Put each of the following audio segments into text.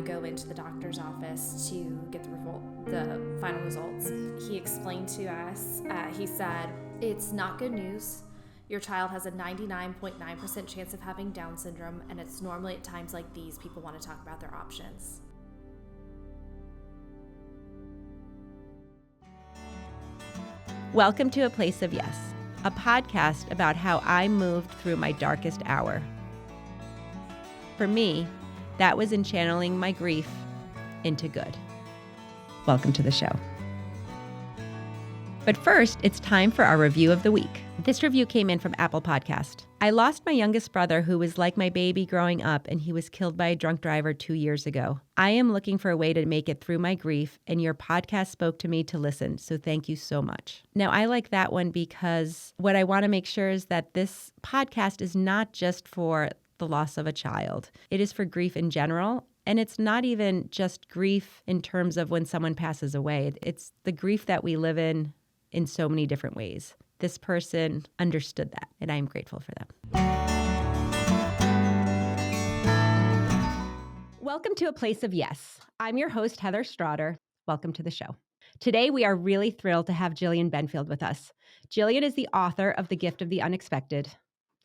go into the doctor's office to get the final results, he explained to us, he said, "It's not good news. Your child has a 99.9% chance of having Down syndrome, and it's normally at times like these people want to talk about their options." Welcome to A Place of Yes, a podcast about how I moved through my darkest hour. For me, that was in channeling my grief into good. Welcome to the show. But first, it's time for our review of the week. This review came in from Apple Podcast. I lost my youngest brother, who was like my baby growing up, and he was killed by a drunk driver 2 years ago. I am looking for a way to make it through my grief, and your podcast spoke to me to listen, so thank you so much. Now, I like that one because what I want to make sure is that this podcast is not just for the loss of a child. It is for grief in general. And it's not even just grief in terms of when someone passes away. It's the grief that we live in so many different ways. This person understood that, and I'm grateful for them. Welcome to A Place of Yes. I'm your host, Heather Straughter. Welcome to the show. Today, we are really thrilled to have Jillian Benfield with us. Jillian is the author of The Gift of the Unexpected.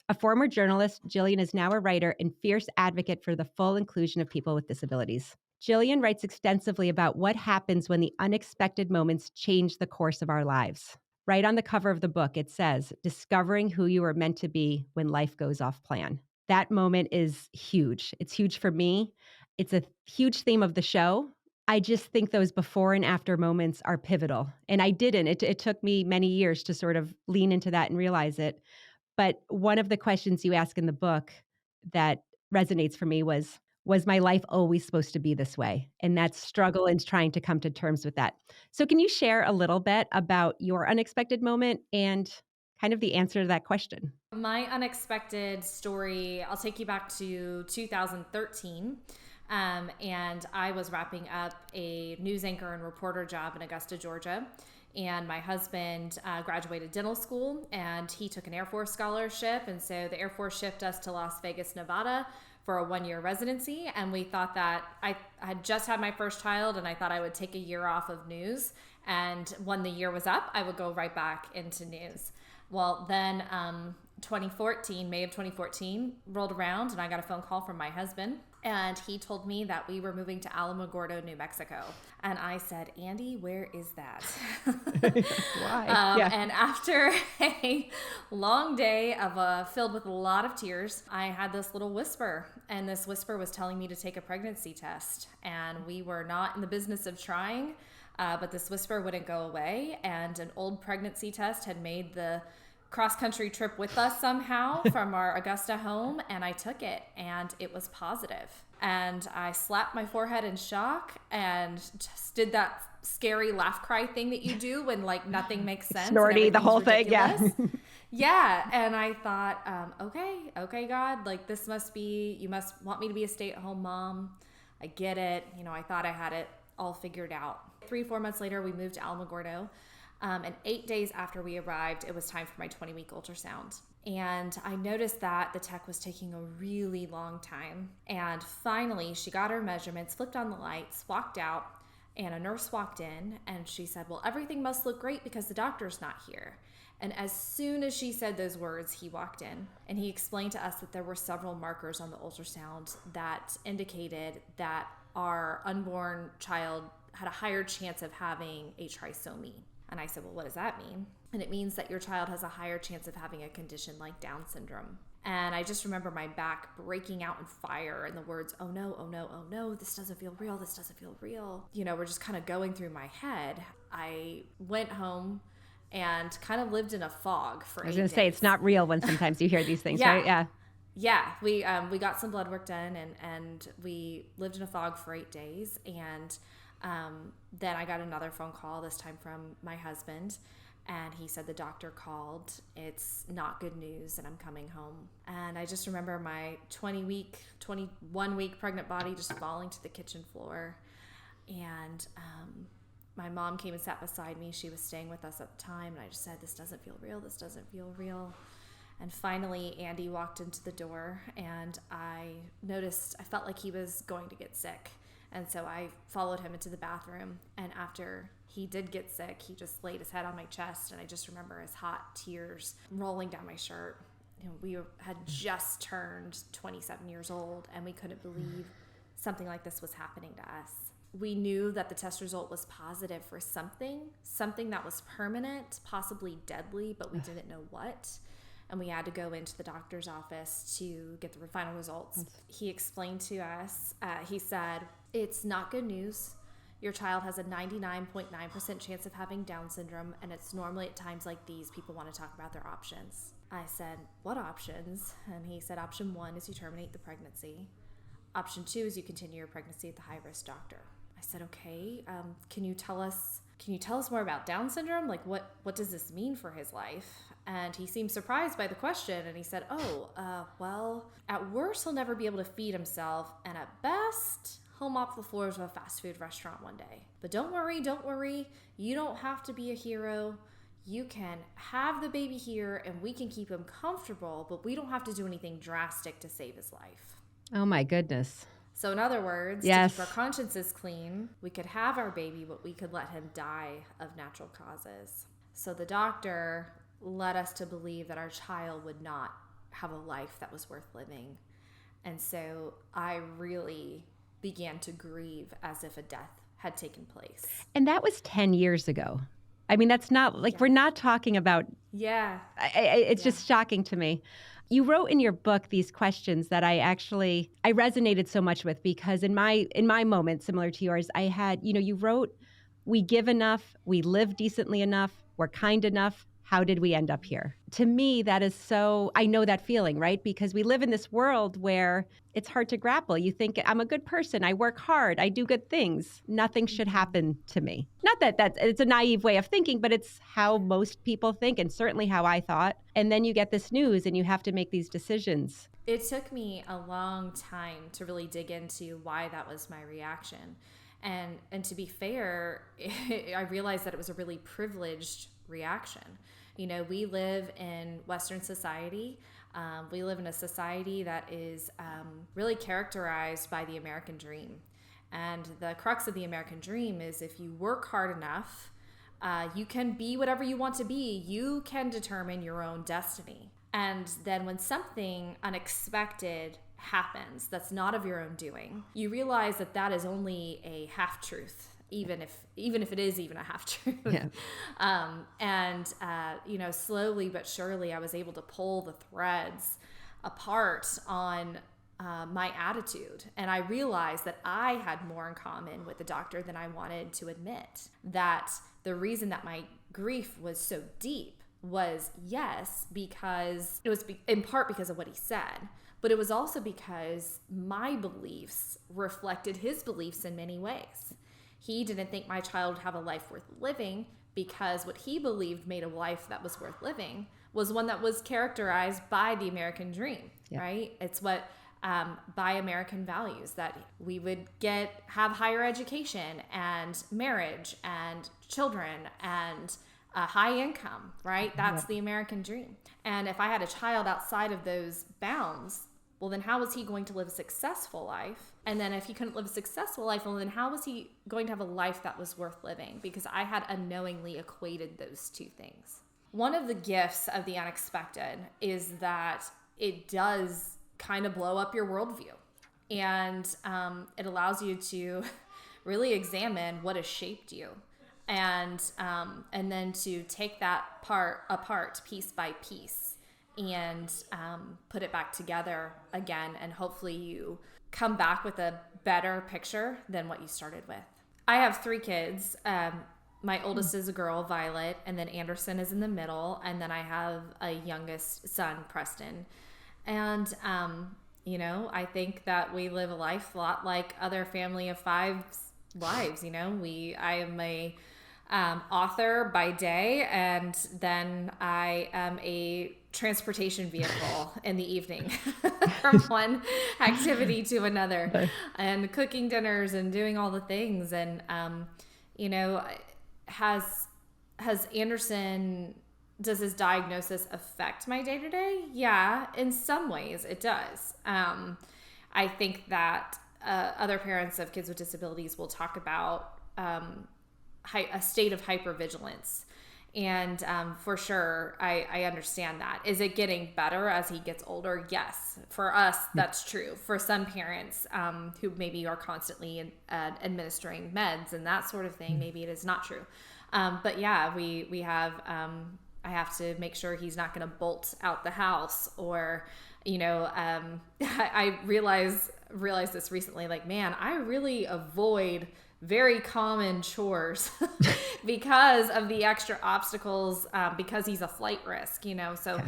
A former journalist, Jillian is now a writer and fierce advocate for the full inclusion of people with disabilities. Jillian writes extensively about what happens when the unexpected moments change the course of our lives. Right on the cover of the book, it says, "Discovering who you are meant to be when life goes off plan." That moment is huge. It's huge for me. It's a huge theme of the show. I just think those before and after moments are pivotal. And I didn't. It took me many years to sort of lean into that and realize it. But one of the questions you ask in the book that resonates for me was my life always supposed to be this way? And that struggle and trying to come to terms with that. So can you share a little bit about your unexpected moment and kind of the answer to that question? My unexpected story, I'll take you back to 2013. And I was wrapping up a news anchor and reporter job in Augusta, Georgia. And my husband graduated dental school, and he took an Air Force scholarship. And so the Air Force shipped us to Las Vegas, Nevada for a 1-year residency. And we thought that I had just had my first child, and I thought I would take a year off of news. And when the year was up, I would go right back into news. Well, then May of 2014 rolled around, and I got a phone call from my husband. And he told me that we were moving to Alamogordo, New Mexico. And I said, "Andy, where is that?" Why? And after a long day of filled with a lot of tears, I had this little whisper. And this whisper was telling me to take a pregnancy test. And we were not in the business of trying, but this whisper wouldn't go away. And an old pregnancy test had made the cross-country trip with us somehow from our Augusta home, and I took it, and it was positive. And I slapped my forehead in shock and just did that scary laugh cry thing that you do when like nothing makes sense. Snorty, the whole ridiculous. Thing, yeah. And I thought, okay, God, like this you must want me to be a stay-at-home mom. I get it. I thought I had it all figured out. 3-4 months later, we moved to Alamogordo. And 8 days after we arrived, it was time for my 20-week ultrasound. And I noticed that the tech was taking a really long time. And finally, she got her measurements, flipped on the lights, walked out, and a nurse walked in, and she said, "Well, everything must look great because the doctor's not here." And as soon as she said those words, he walked in, and he explained to us that there were several markers on the ultrasound that indicated that our unborn child had a higher chance of having a trisomy. And I said, "Well, what does that mean?" And it means that your child has a higher chance of having a condition like Down syndrome. And I just remember my back breaking out in fire and the words, "Oh no, oh no, oh no, this doesn't feel real, this doesn't feel real." We're just kind of going through my head. I went home and kind of lived in a fog for 8 days. I was going to say, it's not real when sometimes you hear these things, yeah. right? Yeah. Yeah, we got some blood work done, and we lived in a fog for 8 days. And then I got another phone call, this time from my husband, and he said the doctor called. It's not good news, and I'm coming home. And I just remember my 21-week pregnant body just falling to the kitchen floor. And my mom came and sat beside me. She was staying with us at the time, and I just said, "This doesn't feel real. This doesn't feel real." And finally, Andy walked into the door, and I felt like he was going to get sick. And so I followed him into the bathroom. And after he did get sick, he just laid his head on my chest. And I just remember his hot tears rolling down my shirt. We had just turned 27 years old, and we couldn't believe something like this was happening to us. We knew that the test result was positive for something that was permanent, possibly deadly, but we didn't know what. And we had to go into the doctor's office to get the final results. He explained to us, he said, "It's not good news. Your child has a 99.9% chance of having Down syndrome, and it's normally at times like these people want to talk about their options." I said, "What options?" And he said, "Option 1 is you terminate the pregnancy. Option 2 is you continue your pregnancy at the high-risk doctor." I said, "Okay, can you tell us more about Down syndrome? Like, what does this mean for his life?" And he seemed surprised by the question, and he said, well, at worst, he'll never be able to feed himself, and at best, he'll mop the floors of a fast food restaurant one day. But don't worry, you don't have to be a hero. You can have the baby here, and we can keep him comfortable, but we don't have to do anything drastic to save his life." Oh my goodness. So in other words, yes, to keep our consciences clean, we could have our baby, but we could let him die of natural causes. So the doctor led us to believe that our child would not have a life that was worth living. And so I really began to grieve as if a death had taken place. And that was 10 years ago. I mean, that's not like, we're not talking about. Yeah. It's just shocking to me. You wrote in your book these questions that I resonated so much with, because in my moment, similar to yours, I had, you wrote, "We give enough, we live decently enough, we're kind enough. How did we end up here?" To me, that is so, I know that feeling, right? Because we live in this world where it's hard to grapple. You think, I'm a good person, I work hard, I do good things. Nothing should happen to me. Not that it's a naive way of thinking, but it's how most people think, and certainly how I thought. And then you get this news and you have to make these decisions. It took me a long time to really dig into why that was my reaction. And to be fair, I realized that it was a really privileged reaction. We live in Western society. We live in a society that is really characterized by the American dream. And the crux of the American dream is, if you work hard enough, you can be whatever you want to be. You can determine your own destiny. And then when something unexpected happens that's not of your own doing, you realize that that is only a half-truth, even if it is even a half-truth. Yeah. Slowly but surely, I was able to pull the threads apart on my attitude. And I realized that I had more in common with the doctor than I wanted to admit. That the reason that my grief was so deep was, yes, because it was in part because of what he said, but it was also because my beliefs reflected his beliefs in many ways. He didn't think my child would have a life worth living, because what he believed made a life that was worth living was one that was characterized by the American dream, right? It's what by American values, that we would have higher education and marriage and children and a high income, right? That's the American dream. And if I had a child outside of those bounds, well, then how was he going to live a successful life? And then if he couldn't live a successful life, well, then how was he going to have a life that was worth living? Because I had unknowingly equated those two things. One of the gifts of the unexpected is that it does kind of blow up your worldview. And it allows you to really examine what has shaped you. And then to take that part apart piece by piece and put it back together again. And hopefully you come back with a better picture than what you started with. I have 3 kids. My oldest is a girl, Violet, and then Anderson is in the middle. And then I have a youngest son, Preston. And, I think that we live a life a lot like other family of 5's lives. I am a author by day, and then I am a transportation vehicle in the evening from one activity to another, and cooking dinners and doing all the things. And, has Anderson, does his diagnosis affect my day-to-day? Yeah, in some ways it does. I think that other parents of kids with disabilities will talk about a state of hypervigilance. And for sure, I understand that. Is it getting better as he gets older? Yes. For us, that's true. For some parents who maybe are constantly administering meds and that sort of thing, maybe it is not true. But yeah, we have, I have to make sure he's not going to bolt out the house, or, I realized this recently, like, man, I really avoid very common chores because of the extra obstacles, because he's a flight risk, so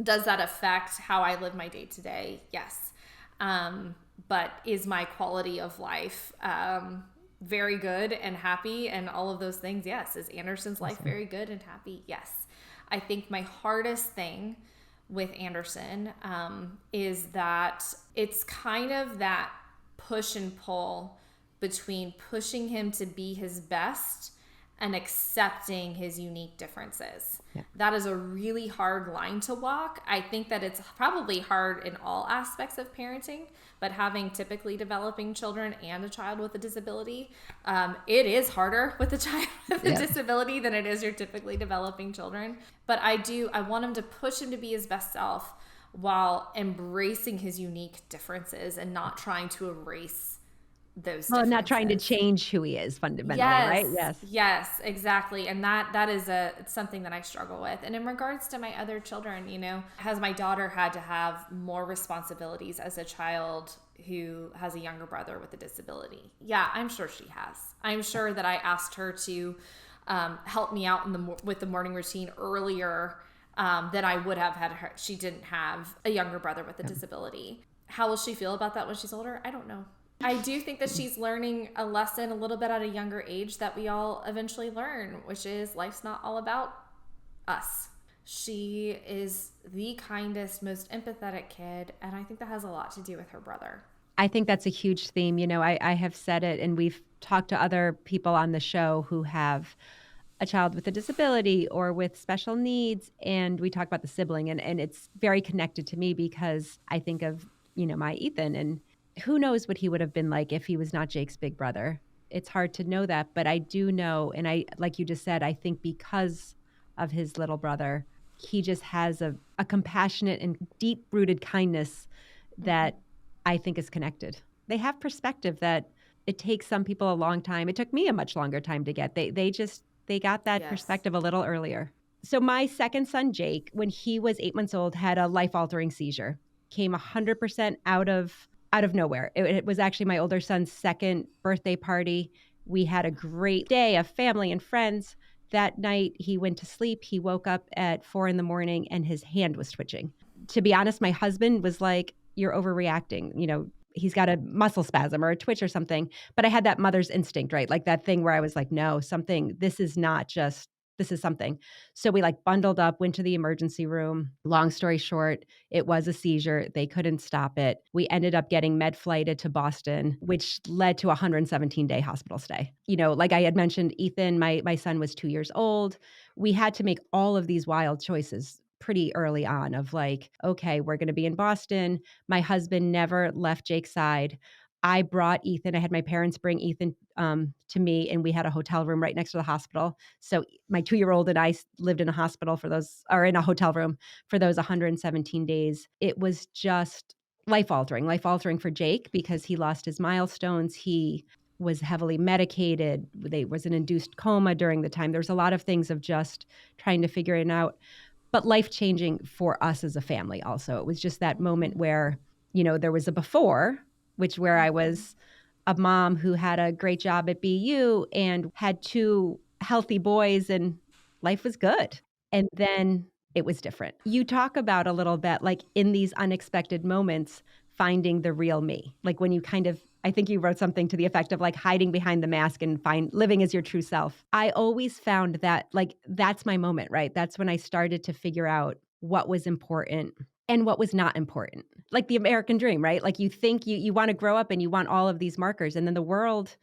does that affect how I live my day to day? Yes. But is my quality of life very good and happy and all of those things? Yes. Is Anderson's life very good and happy? Yes. I think my hardest thing with Anderson is that it's kind of that push and pull between pushing him to be his best and accepting his unique differences. Yeah. That is a really hard line to walk. I think that it's probably hard in all aspects of parenting, but having typically developing children and a child with a disability, it is harder with a child with a disability than it is your typically developing children. But I want him to push him to be his best self while embracing his unique differences and not trying to erase those differences. Not trying to change who he is fundamentally, right? Yes, exactly. And that is something that I struggle with. And in regards to my other children, has my daughter had to have more responsibilities as a child who has a younger brother with a disability? Yeah, I'm sure she has. I'm sure that I asked her to help me out with the morning routine earlier than I would have had her. She didn't have a younger brother with a disability. How will she feel about that when she's older? I don't know. I do think that she's learning a lesson a little bit at a younger age that we all eventually learn, which is life's not all about us. She is the kindest, most empathetic kid, and I think that has a lot to do with her brother. I think that's a huge theme. I have said it, and we've talked to other people on the show who have a child with a disability or with special needs, and we talk about the sibling, and it's very connected to me because I think of, my Ethan, and who knows what he would have been like if he was not Jake's big brother. It's hard to know that, but I do know, and I, like you just said, I think because of his little brother, he just has a compassionate and deep-rooted kindness that I think is connected. They have perspective that it takes some people a long time. It took me a much longer time to get. They got that perspective a little earlier. So my second son, Jake, when he was 8 months old, had a life-altering seizure. Came 100% out of nowhere. It was actually my older son's second birthday party. We had a great day of family and friends. That night, he went to sleep. He woke up at 4 a.m. and his hand was twitching. To be honest, my husband was like, "You're overreacting. He's got a muscle spasm or a twitch or something." But I had that mother's instinct, right? Like that thing where I was like, no, this is something. So we bundled up, went to the emergency room. Long story short, it was a seizure. They couldn't stop it. We ended up getting med flighted to Boston, which led to a 117-day hospital stay. Like I had mentioned, Ethan, my son, was 2 years old. We had to make all of these wild choices pretty early on of okay, we're going to be in Boston. My husband never left Jake's side. I brought Ethan. I had my parents bring Ethan to me, and we had a hotel room right next to the hospital. So my 2-year-old and I lived in a hotel room for those 117 days. It was just life altering for Jake because he lost his milestones. He was heavily medicated. There was an induced coma during the time. There's a lot of things of just trying to figure it out, but life-changing for us as a family also. It was just that moment where, there was a before, where I was a mom who had a great job at BU and had 2 healthy boys, and life was good. And then it was different. You talk about a little bit, in these unexpected moments, finding the real me. When you I think you wrote something to the effect of hiding behind the mask and living as your true self. I always found that that's my moment, right? That's when I started to figure out what was important and what was not important. Like the American dream, right? You think you want to grow up and you want all of these markers, and then the world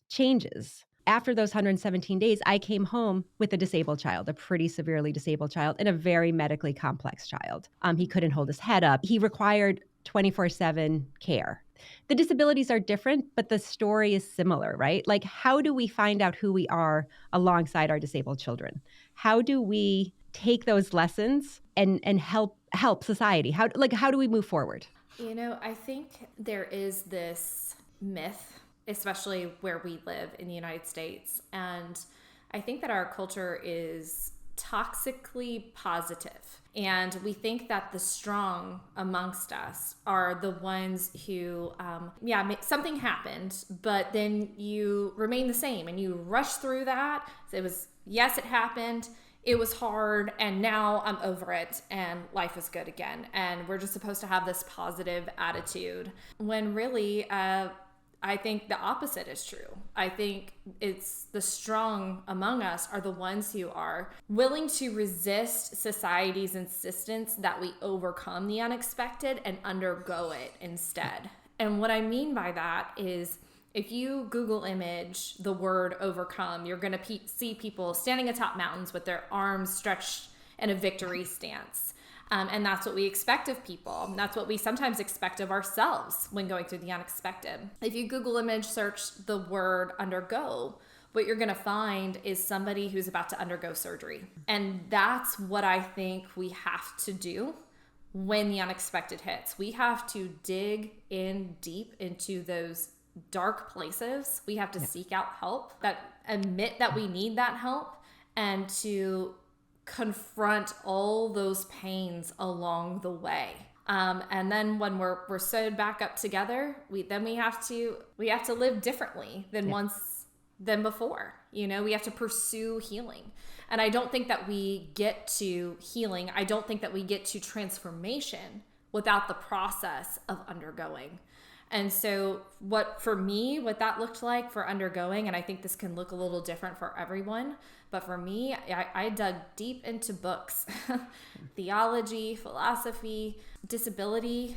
changes. After those 117 days, I came home with a disabled child, a pretty severely disabled child, and a very medically complex child. He couldn't hold his head up. He required 24/7 care. The disabilities are different, but the story is similar, right? Like, how do we find out who we are alongside our disabled children? How do we take those lessons and help society? How do we move forward? I think there is this myth, especially where we live in the United States. And I think that our culture is toxically positive. And we think that the strong amongst us are the ones who, something happened, but then you remain the same and you rush through that. So it happened. It was hard, and now I'm over it, and life is good again. And we're just supposed to have this positive attitude when really, I think the opposite is true. I think it's the strong among us are the ones who are willing to resist society's insistence that we overcome the unexpected and undergo it instead. And what I mean by that is, if you Google image the word overcome, you're going to see people standing atop mountains with their arms stretched in a victory stance. And that's what we expect of people. That's what we sometimes expect of ourselves when going through the unexpected. If you Google image search the word undergo, what you're going to find is somebody who's about to undergo surgery. And that's what I think we have to do when the unexpected hits. We have to dig in deep into those dark places. We have to seek out help, admit that we need that help, and to confront all those pains along the way. And then when we're sewed back up together, we have to live differently than before. We have to pursue healing. And I don't think that we get to healing. I don't think that we get to transformation without the process of undergoing. And so what that looked like for undergoing, and I think this can look a little different for everyone, but for me, I dug deep into books, theology, philosophy, disability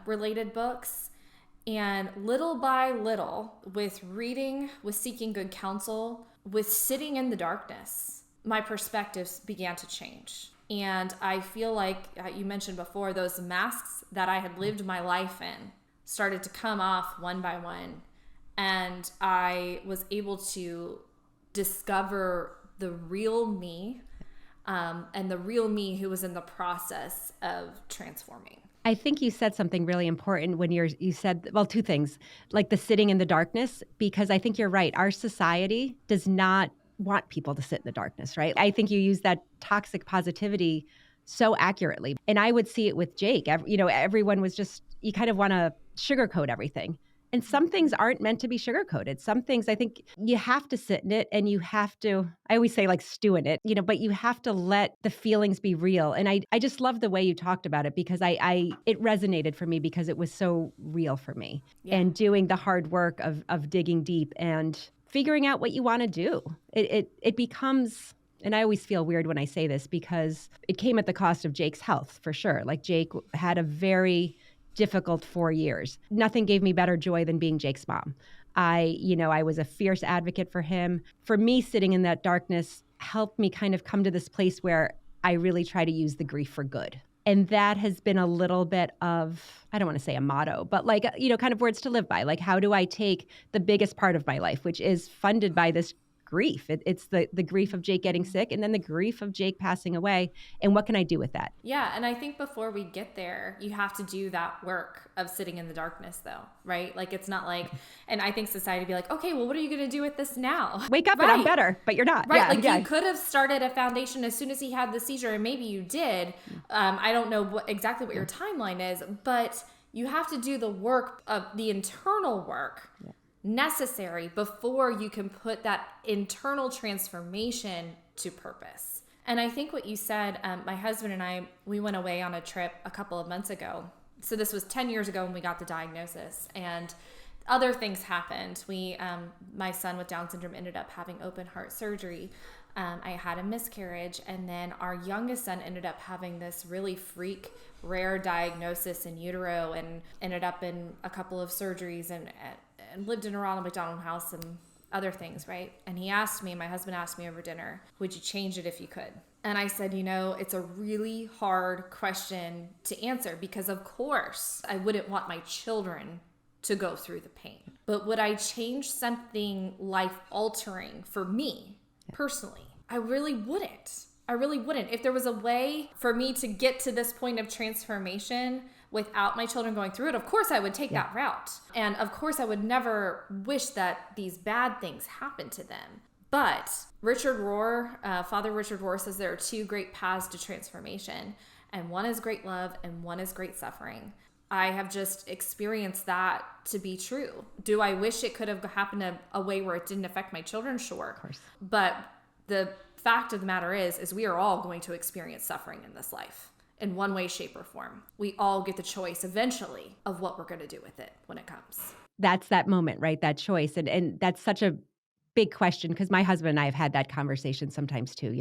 related books, and little by little, with reading, with seeking good counsel, with sitting in the darkness, my perspectives began to change. And I feel like you mentioned before, those masks that I had lived my life in started to come off one by one, and I was able to discover the real me, and the real me who was in the process of transforming. I think you said something really important when you said, well, two things, like the sitting in the darkness, because I think you're right. Our society does not want people to sit in the darkness, right? I think you use that toxic positivity so accurately. And I would see it with Jake. Everyone was just, you kind of want to sugarcoat everything. And some things aren't meant to be sugarcoated. Some things I think you have to sit in it, and you have to, I always say, like, stew in it, but you have to let the feelings be real. And I just love the way you talked about it, because it resonated for me because it was so real for me. Yeah. And doing the hard work of digging deep and figuring out what you want to do. It becomes, and I always feel weird when I say this because it came at the cost of Jake's health, for sure. Like, Jake had a very difficult 4 years. Nothing gave me better joy than being Jake's mom. I was a fierce advocate for him. For me, sitting in that darkness helped me kind of come to this place where I really try to use the grief for good. And that has been a little bit of, I don't want to say a motto, but like, kind of words to live by. Like, how do I take the biggest part of my life, which is funded by this grief? It's the grief of Jake getting sick, and then the grief of Jake passing away. And what can I do with that? Yeah. And I think before we get there, you have to do that work of sitting in the darkness, though, right? Like, it's not like, and I think society would be like, okay, well, what are you going to do with this now? Wake up, right. And I'm better, but you're not. Right. You could have started a foundation as soon as he had the seizure, and maybe you did. I don't know exactly what your timeline is, but you have to do the work of the internal work necessary before you can put that internal transformation to purpose. And I think what you said, my husband and I, we went away on a trip a couple of months ago. So this was 10 years ago when we got the diagnosis, and other things happened. My son with Down syndrome ended up having open heart surgery. I had a miscarriage, and then our youngest son ended up having this really rare diagnosis in utero, and ended up in a couple of surgeries and lived in a Ronald McDonald house and other things, right? And my husband asked me over dinner, would you change it if you could? And I said, it's a really hard question to answer because, of course, I wouldn't want my children to go through the pain. But would I change something life altering for me personally? I really wouldn't. I really wouldn't. If there was a way for me to get to this point of transformation without my children going through it, of course I would take that route. And of course I would never wish that these bad things happen to them. But Richard Rohr, Father Richard Rohr, says there are two great paths to transformation, and one is great love and one is great suffering. I have just experienced that to be true. Do I wish it could have happened a way where it didn't affect my children? Sure. Of course. But the fact of the matter is we are all going to experience suffering in this life in one way, shape, or form. We all get the choice eventually of what we're going to do with it when it comes. That's that moment, right? That choice. And that's such a big question, because my husband and I have had that conversation sometimes too,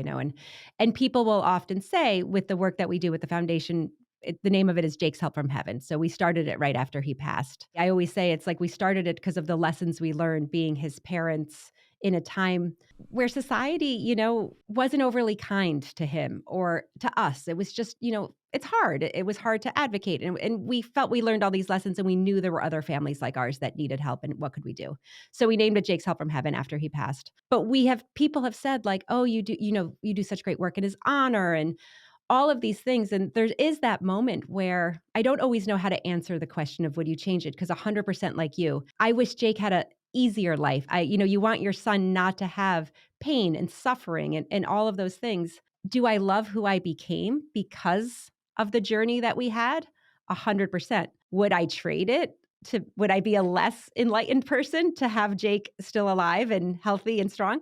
and people will often say, with the work that we do with the foundation, the name of it is Jake's Help from Heaven. So we started it right after he passed. I always say it's like we started it because of the lessons we learned being his parents in a time where society, wasn't overly kind to him or to us. It was just, it's hard. It was hard to advocate. And we felt we learned all these lessons, and we knew there were other families like ours that needed help, and what could we do? So we named it Jake's Help from Heaven after he passed. But people have said, like, oh, you do such great work in his honor and all of these things. And there is that moment where I don't always know how to answer the question of would you change it? Because 100% like you, I wish Jake had a easier life. You want your son not to have pain and suffering and all of those things. Do I love who I became because of the journey that we had? 100%. Would I trade it? Would I be a less enlightened person to have Jake still alive and healthy and strong?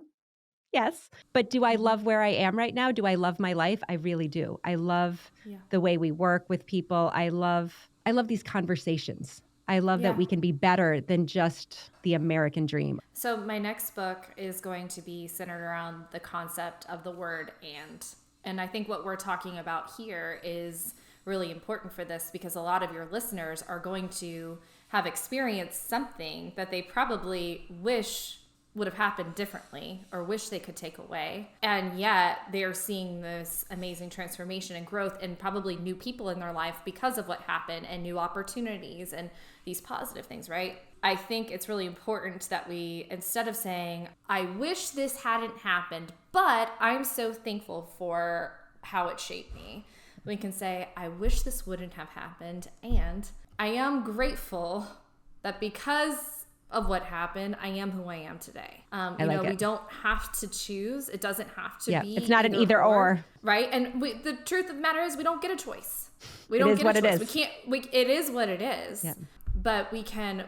Yes. But do I love where I am right now? Do I love my life? I really do. I love the way we work with people. I love these conversations. I love that we can be better than just the American dream. So my next book is going to be centered around the concept of the word and. And I think what we're talking about here is really important for this, because a lot of your listeners are going to have experienced something that they probably wish would have happened differently or wish they could take away. And yet they are seeing this amazing transformation and growth and probably new people in their life because of what happened, and new opportunities and these positive things, right? I think it's really important that we, instead of saying, I wish this hadn't happened, but I'm so thankful for how it shaped me, we can say, I wish this wouldn't have happened, and I am grateful that because of what happened, I am who I am today. We don't have to choose. It doesn't have to be. It's not an either or. Right? And the truth of the matter is we don't get a choice. We don't get a choice. We can't, it is what it is. Yeah. But we can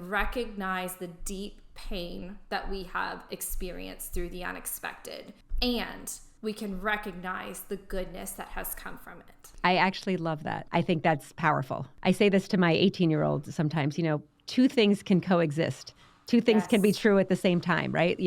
recognize the deep pain that we have experienced through the unexpected. And we can recognize the goodness that has come from it. I actually love that. I think that's powerful. I say this to my 18-year-old sometimes, two things can coexist. Two things can be true at the same time, right?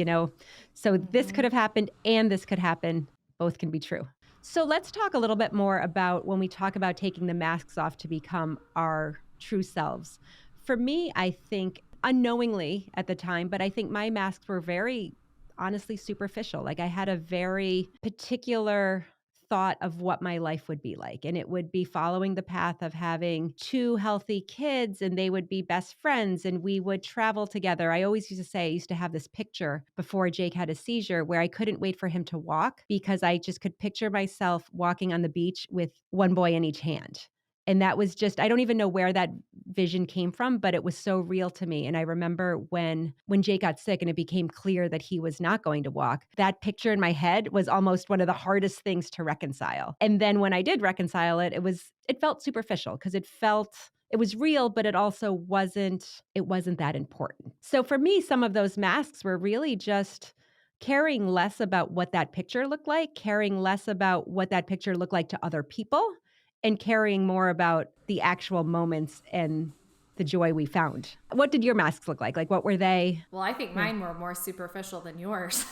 So this could have happened and this could happen. Both can be true. So let's talk a little bit more about when we talk about taking the masks off to become our true selves. For me, I think unknowingly at the time, but I think my masks were very honestly superficial. Like I had a very particular thought of what my life would be like. And it would be following the path of having two healthy kids, and they would be best friends and we would travel together. I always used to say, I used to have this picture before Jake had a seizure where I couldn't wait for him to walk, because I just could picture myself walking on the beach with one boy in each hand. And that was just, I don't even know where that vision came from, but it was so real to me. And I remember when Jake got sick and it became clear that he was not going to walk, that picture in my head was almost one of the hardest things to reconcile. And then when I did reconcile it, it felt superficial, because it was real, but it also wasn't that important. So for me, some of those masks were really just caring less about what that picture looked like, caring less about what that picture looked like to other people, and caring more about the actual moments and the joy we found. What did your masks look like? Like, what were they? Well, I think mine were more superficial than yours.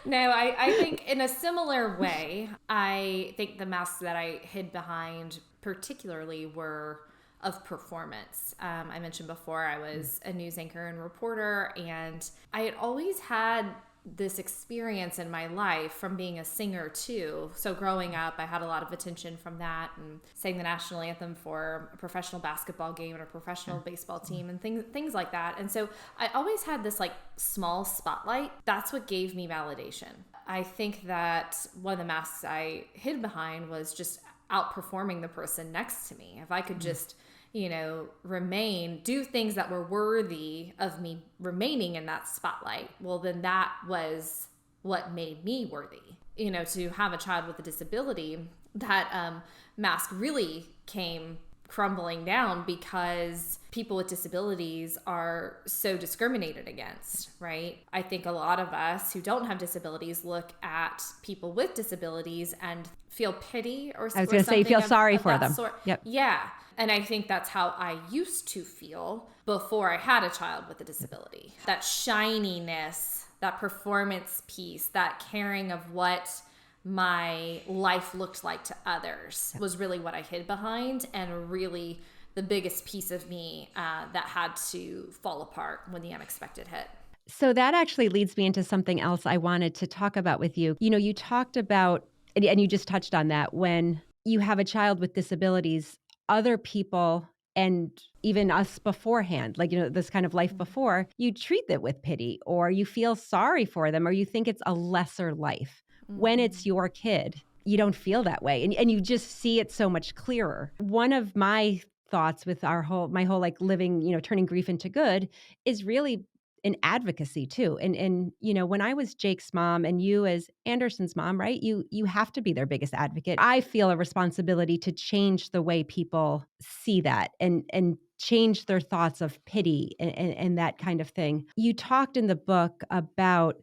No, I think in a similar way, I think the masks that I hid behind particularly were of performance. I mentioned before I was a news anchor and reporter, and I had always had this experience in my life from being a singer too. So growing up, I had a lot of attention from that and sang the national anthem for a professional basketball game and a professional baseball team and things like that. And so I always had this like small spotlight. That's what gave me validation. I think that one of the masks I hid behind was just outperforming the person next to me. If I could just do things that were worthy of me remaining in that spotlight, well, then that was what made me worthy. To have a child with a disability, that mask really came crumbling down because people with disabilities are so discriminated against, right? I think a lot of us who don't have disabilities look at people with disabilities and feel pity or I was going to say, you feel sorry for them. Yep. Yeah. And I think that's how I used to feel before I had a child with a disability. That shininess, that performance piece, that caring of what my life looked like to others was really what I hid behind, and really the biggest piece of me that had to fall apart when the unexpected hit. So that actually leads me into something else I wanted to talk about with you. You talked about, and you just touched on that, when you have a child with disabilities, other people and even us beforehand, like, this kind of life before, you treat it with pity, or you feel sorry for them, or you think it's a lesser life. When it's your kid, you don't feel that way. And you just see it so much clearer. One of my thoughts with my whole like living, turning grief into good is really an advocacy too. And when I was Jake's mom and you as Anderson's mom, right? You have to be their biggest advocate. I feel a responsibility to change the way people see that and change their thoughts of pity and that kind of thing. You talked in the book about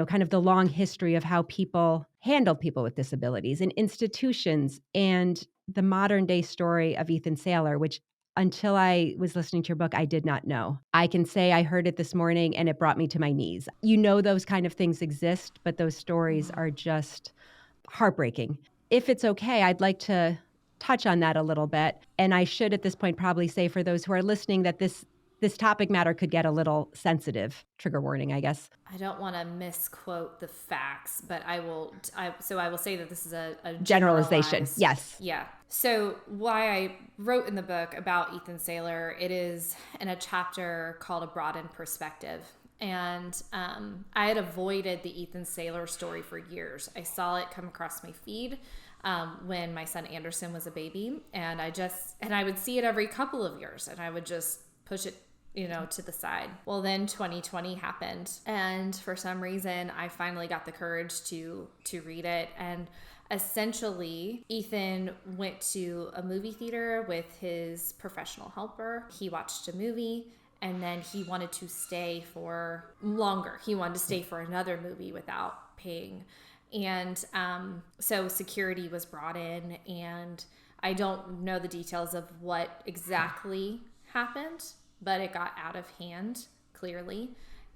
kind of the long history of how people handled people with disabilities and institutions, and the modern day story of Ethan Saylor, which until I was listening to your book, I did not know. I can say I heard it this morning and it brought me to my knees. Those kind of things exist, but those stories are just heartbreaking. If it's okay, I'd like to touch on that a little bit. And I should at this point probably say for those who are listening that this topic matter could get a little sensitive. Trigger warning, I guess. I don't want to misquote the facts, but I will say that this is a generalization. Yes. Yeah. So why I wrote in the book about Ethan Saylor, it is in a chapter called A Broadened Perspective. And I had avoided the Ethan Saylor story for years. I saw it come across my feed when my son Anderson was a baby, and I would see it every couple of years, and I would just push it to the side. Well, then 2020 happened, and for some reason I finally got the courage to read it. And essentially, Ethan went to a movie theater with his professional helper. He watched a movie, and then he wanted to stay for longer. He wanted to stay for another movie without paying. And so security was brought in, and I don't know the details of what exactly happened, but it got out of hand, clearly.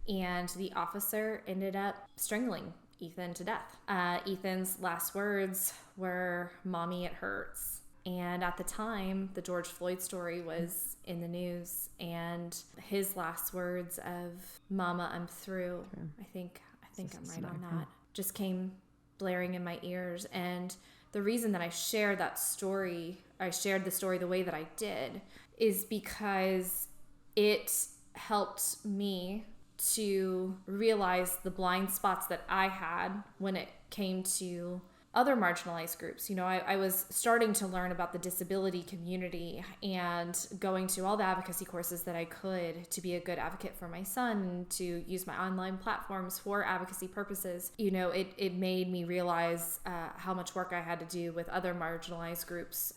And the officer ended up strangling Ethan to death. Ethan's last words were, "Mommy, it hurts." And at the time, the George Floyd story was in the news, and his last words of "Mama, I'm through." I think I'm right on that. Just came blaring in my ears. And the reason that I shared the story the way that I did is because it helped me to realize the blind spots that I had when it came to other marginalized groups. I was starting to learn about the disability community and going to all the advocacy courses that I could to be a good advocate for my son, to use my online platforms for advocacy purposes. It made me realize how much work I had to do with other marginalized groups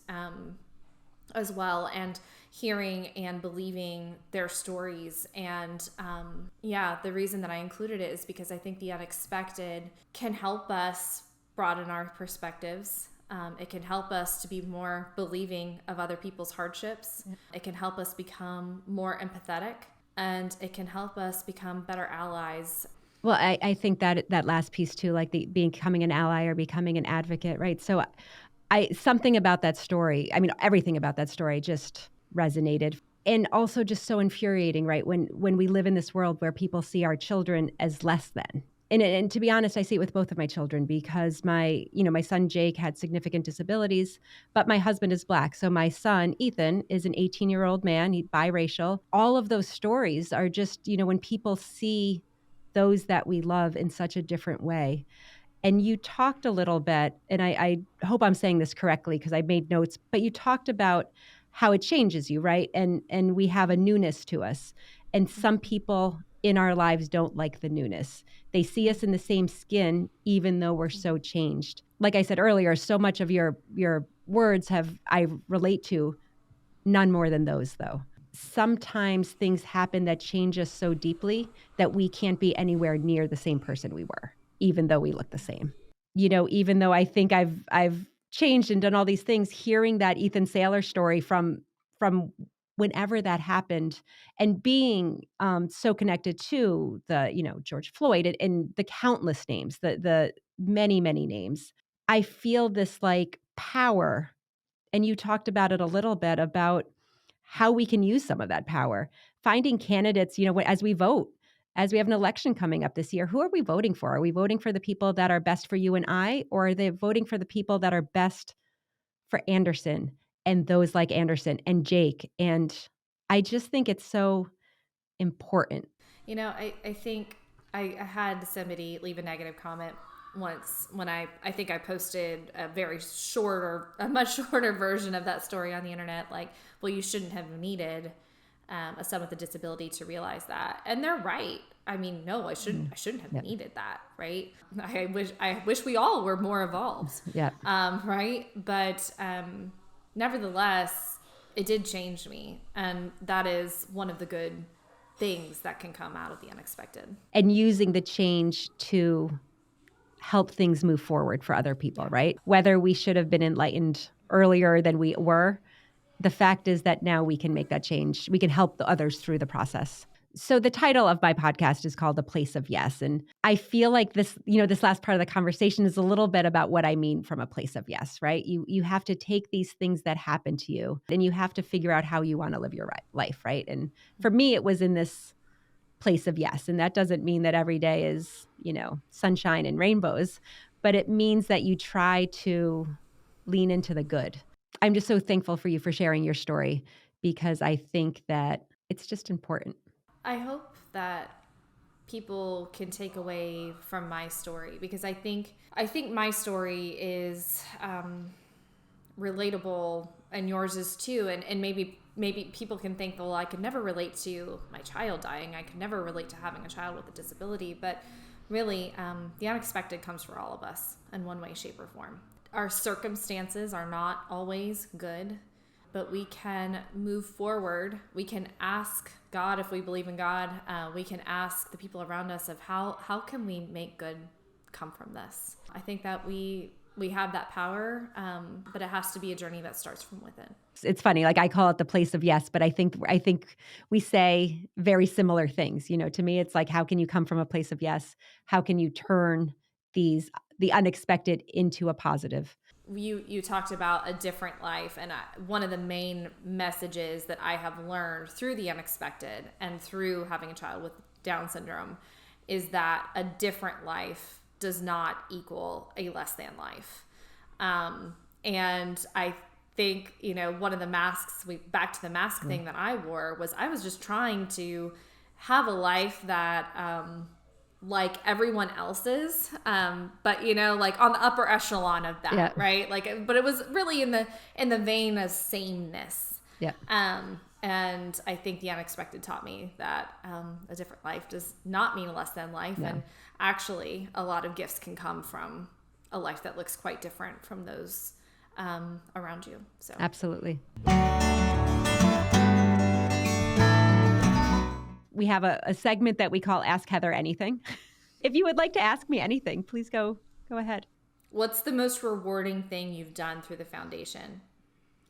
as well, and hearing and believing their stories. And the reason that I included it is because I think the unexpected can help us broaden our perspectives. It can help us to be more believing of other people's hardships. It can help us become more empathetic, and it can help us become better allies. Well, I think that last piece too, like the becoming an ally or becoming an advocate, right? So something about that story, everything about that story just resonated. And also just so infuriating, right? When we live in this world where people see our children as less than, And to be honest, I see it with both of my children because my son Jake had significant disabilities, but my husband is Black. So my son Ethan is an 18-year-old man, he's biracial. All of those stories are just, when people see those that we love in such a different way. And you talked a little bit, and I hope I'm saying this correctly because I made notes, but you talked about how it changes you, right? And we have a newness to us. And some people in our lives don't like the newness. They see us in the same skin, even though we're so changed. Like I said earlier, so much of your words I relate to, none more than those though. Sometimes things happen that change us so deeply that we can't be anywhere near the same person we were, even though we look the same. Even though I think I've changed and done all these things, hearing that Ethan Saylor story from whenever that happened, and being so connected to the George Floyd and the countless names, the many names, I feel this like power. And you talked about it a little bit about how we can use some of that power, finding candidates, as we vote, as we have an election coming up this year, who are we voting for? Are we voting for the people that are best for you and I, or are they voting for the people that are best for Anderson and those like Anderson and Jake? And I just think it's so important. I think I had somebody leave a negative comment once when I think I posted a very short or a much shorter version of that story on the internet. Like, well, you shouldn't have needed a son with a disability to realize that, and they're right. I mean, no, I shouldn't have needed that, right? I wish we all were more evolved, Yeah. right? But nevertheless, it did change me, and that is one of the good things that can come out of the unexpected. And using the change to help things move forward for other people, right? Whether we should have been enlightened earlier than we were, the fact is that now we can make that change. We can help the others through the process. So the title of my podcast is called A Place of Yes. And I feel like this last part of the conversation is a little bit about what I mean from a place of yes, right? You have to take these things that happen to you and you have to figure out how you want to live your life, right? And for me, it was in this place of yes. And that doesn't mean that every day is, sunshine and rainbows, but it means that you try to lean into the good. I'm just so thankful for you for sharing your story because I think that it's just important. I hope that people can take away from my story, because I think my story is relatable, and yours is too, and maybe people can think, well, I could never relate to my child dying, I could never relate to having a child with a disability, but really the unexpected comes for all of us in one way, shape, or form. Our circumstances are not always good, but we can move forward. We can ask God, if we believe in God, we can ask the people around us of how can we make good come from this. I think that we have that power, but it has to be a journey that starts from within. It's funny, like I call it the place of yes, but I think we say very similar things. To me, it's like, how can you come from a place of yes? How can you turn the unexpected into a positive? You talked about a different life, and one of the main messages that I have learned through the unexpected and through having a child with Down syndrome is that a different life does not equal a less than life. And I think, one of the masks, back to the mask thing that I wore, was I was just trying to have a life that, like everyone else's, but like on the upper echelon of that, yeah. Right? Like, but it was really in the vein of sameness. Yeah. And I think the unexpected taught me that a different life does not mean a less than life, no. And actually, a lot of gifts can come from a life that looks quite different from those around you. So absolutely. We have a segment that we call Ask Heather Anything. If you would like to ask me anything, please go ahead. What's the most rewarding thing you've done through the foundation?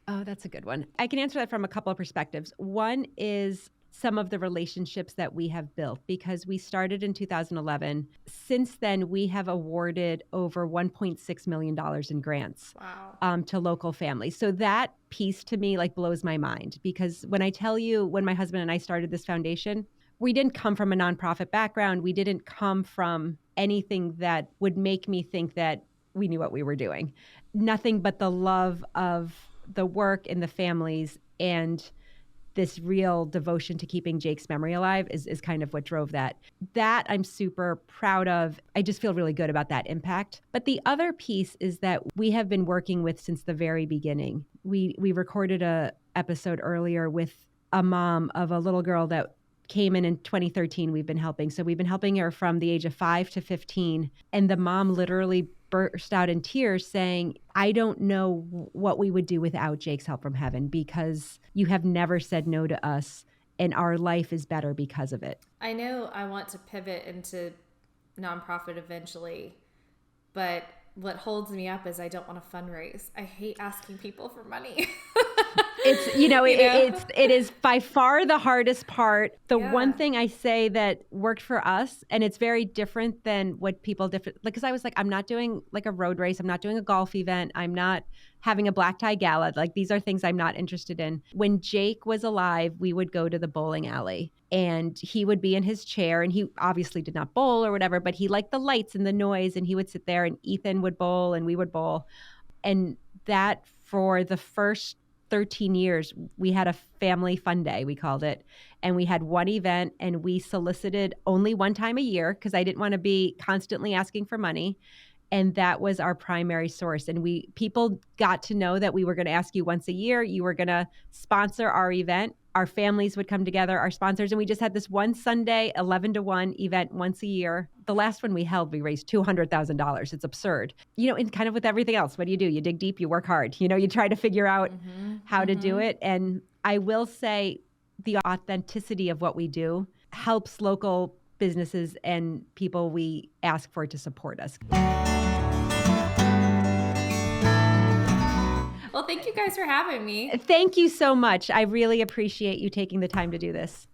Oh, that's a good one. I can answer that from a couple of perspectives. One is some of the relationships that we have built, because we started in 2011. Since then, we have awarded over $1.6 million in grants. Wow. To local families. So that piece to me blows my mind, because when I tell you, when my husband and I started this foundation, we didn't come from a nonprofit background. We didn't come from anything that would make me think that we knew what we were doing. Nothing but the love of the work and the families and this real devotion to keeping Jake's memory alive is kind of what drove that. That I'm super proud of. I just feel really good about that impact. But the other piece is that we have been working with since the very beginning. We recorded a episode earlier with a mom of a little girl that came in 2013. We've been helping. So we've been helping her from the age of 5 to 15. And the mom literally burst out in tears saying, I don't know what we would do without Jake's help from heaven, because you have never said no to us and our life is better because of it. I know I want to pivot into nonprofit eventually, but what holds me up is I don't want to fundraise. I hate asking people for money. It is by far the hardest part. The one thing I say that worked for us, and it's very different than what people because I was like, I'm not doing like a road race. I'm not doing a golf event. I'm not having a black tie gala. Like, these are things I'm not interested in. When Jake was alive, we would go to the bowling alley and he would be in his chair, and he obviously did not bowl or whatever, but he liked the lights and the noise, and he would sit there and Ethan would bowl and we would bowl. And that, for the first 13 years, we had a family fun day, we called it. And we had one event, and we solicited only one time a year because I didn't want to be constantly asking for money. And that was our primary source. And people got to know that we were going to ask you once a year. You were going to sponsor our event. Our families would come together, our sponsors. And we just had this one Sunday, 11-1 event once a year. The last one we held, we raised $200,000. It's absurd. And kind of with everything else, what do? You dig deep, you work hard. You try to figure out how to do it. And I will say the authenticity of what we do helps local businesses and people we ask for to support us. Well, thank you guys for having me. Thank you so much. I really appreciate you taking the time to do this.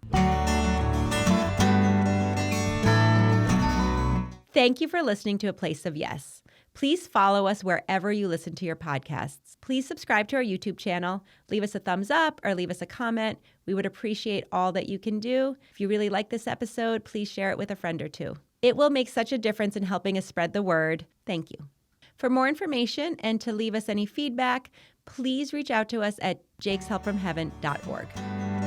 Thank you for listening to A Place of Yes. Please follow us wherever you listen to your podcasts. Please subscribe to our YouTube channel, leave us a thumbs up, or leave us a comment. We would appreciate all that you can do. If you really like this episode, please share it with a friend or two. It will make such a difference in helping us spread the word. Thank you. For more information and to leave us any feedback, please reach out to us at jakeshelpfromheaven.org.